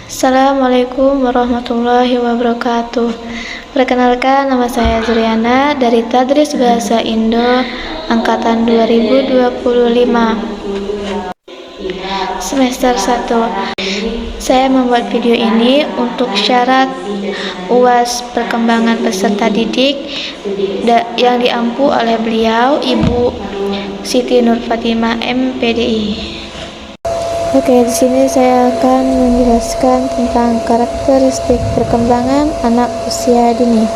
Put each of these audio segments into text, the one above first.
Assalamualaikum warahmatullahi wabarakatuh. Perkenalkan, nama saya Zuriana dari Tadris Bahasa Indo Angkatan 2025 Semester 1. Saya membuat video ini untuk syarat UAS perkembangan peserta didik yang diampu oleh beliau Ibu Siti Nur Fatimah MPDI. Oke, di sini saya akan menjelaskan tentang karakteristik perkembangan anak usia dini.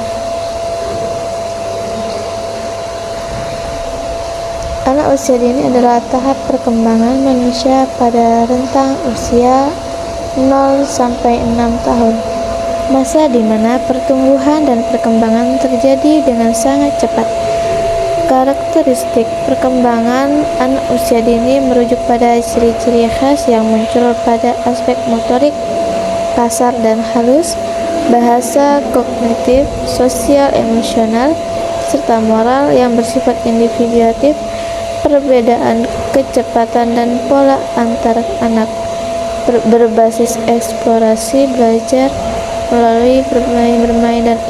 Anak usia dini adalah tahap perkembangan manusia pada rentang usia 0 sampai 6 tahun. Masa di mana pertumbuhan dan perkembangan terjadi dengan sangat cepat. Karakteristik perkembangan anak usia dini merujuk pada ciri-ciri khas yang muncul pada aspek motorik, kasar dan halus, bahasa kognitif, sosial emosional, serta moral yang bersifat individuatif, perbedaan kecepatan dan pola antar anak, berbasis eksplorasi, belajar melalui bermain dan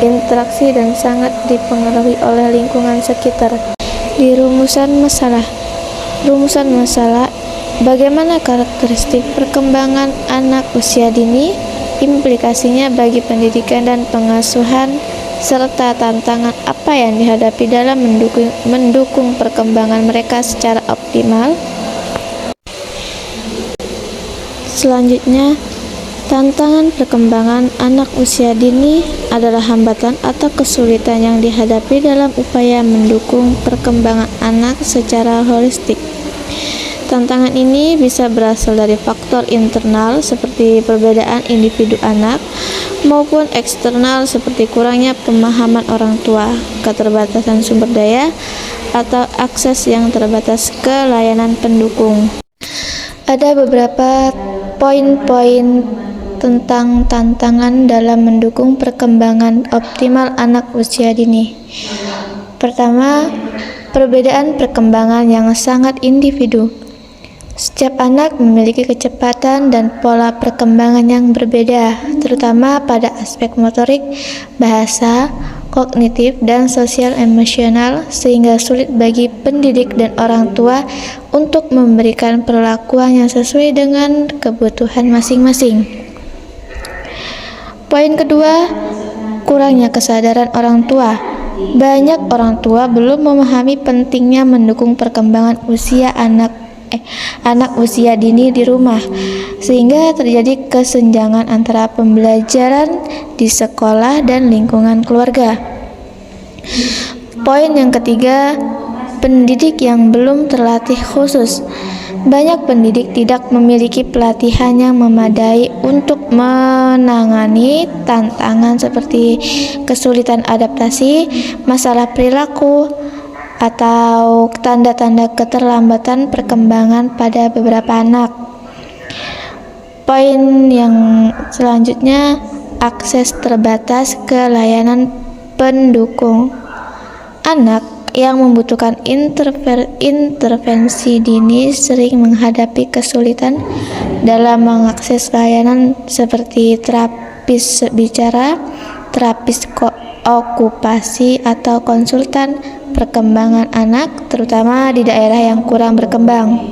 interaksi dan sangat dipengaruhi oleh lingkungan sekitar. Di rumusan masalah, bagaimana karakteristik perkembangan anak usia dini, implikasinya bagi pendidikan dan pengasuhan, serta tantangan apa yang dihadapi dalam mendukung perkembangan mereka secara optimal. Selanjutnya, tantangan perkembangan anak usia dini adalah hambatan atau kesulitan yang dihadapi dalam upaya mendukung perkembangan anak secara holistik. Tantangan ini bisa berasal dari faktor internal seperti perbedaan individu anak, maupun eksternal seperti kurangnya pemahaman orang tua, keterbatasan sumber daya, atau akses yang terbatas ke layanan pendukung. Ada beberapa poin-poin tentang tantangan dalam mendukung perkembangan optimal anak usia dini. Pertama, perbedaan perkembangan yang sangat individu. Setiap anak memiliki kecepatan dan pola perkembangan yang berbeda, terutama pada aspek motorik, bahasa, kognitif, dan sosial emosional, sehingga sulit bagi pendidik dan orang tua untuk memberikan perlakuan yang sesuai dengan kebutuhan masing-masing. Poin kedua, kurangnya kesadaran orang tua. Banyak orang tua belum memahami pentingnya mendukung perkembangan anak usia dini di rumah, sehingga terjadi kesenjangan antara pembelajaran di sekolah dan lingkungan keluarga. Poin yang ketiga, pendidik yang belum terlatih khusus. Banyak pendidik tidak memiliki pelatihan yang memadai untuk menangani tantangan seperti kesulitan adaptasi, masalah perilaku, atau tanda-tanda keterlambatan perkembangan pada beberapa anak. Poin yang selanjutnya, akses terbatas ke layanan pendukung. Anak yang membutuhkan intervensi dini sering menghadapi kesulitan dalam mengakses layanan seperti terapis bicara, terapis okupasi, atau konsultan perkembangan anak, terutama di daerah yang kurang berkembang.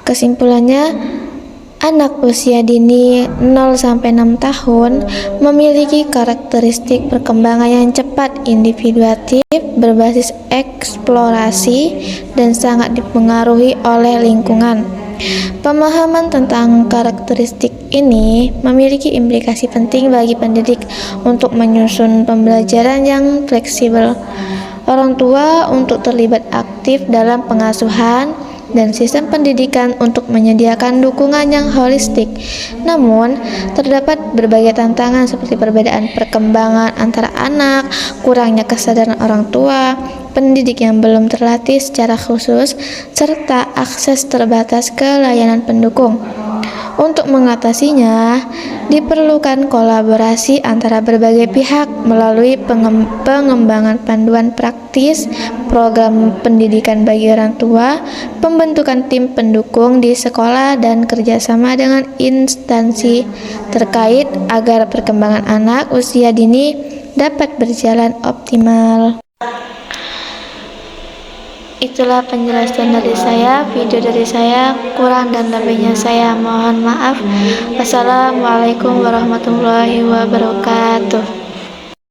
Kesimpulannya, anak usia dini 0-6 tahun memiliki karakteristik perkembangan yang cepat, individuatif, berbasis eksplorasi, dan sangat dipengaruhi oleh lingkungan. Pemahaman tentang karakteristik ini memiliki implikasi penting bagi pendidik untuk menyusun pembelajaran yang fleksibel, orang tua untuk terlibat aktif dalam pengasuhan, dan sistem pendidikan untuk menyediakan dukungan yang holistik. Namun, terdapat berbagai tantangan seperti perbedaan perkembangan antara anak, kurangnya kesadaran orang tua, pendidik yang belum terlatih secara khusus, serta akses terbatas ke layanan pendukung. Untuk mengatasinya, diperlukan kolaborasi antara berbagai pihak melalui pengembangan panduan praktis, program pendidikan bagi orang tua, pembentukan tim pendukung di sekolah, dan kerjasama dengan instansi terkait agar perkembangan anak usia dini dapat berjalan optimal. Itulah penjelasan dari saya, video dari saya, kurang dan lebihnya saya mohon maaf. Wassalamualaikum warahmatullahi wabarakatuh.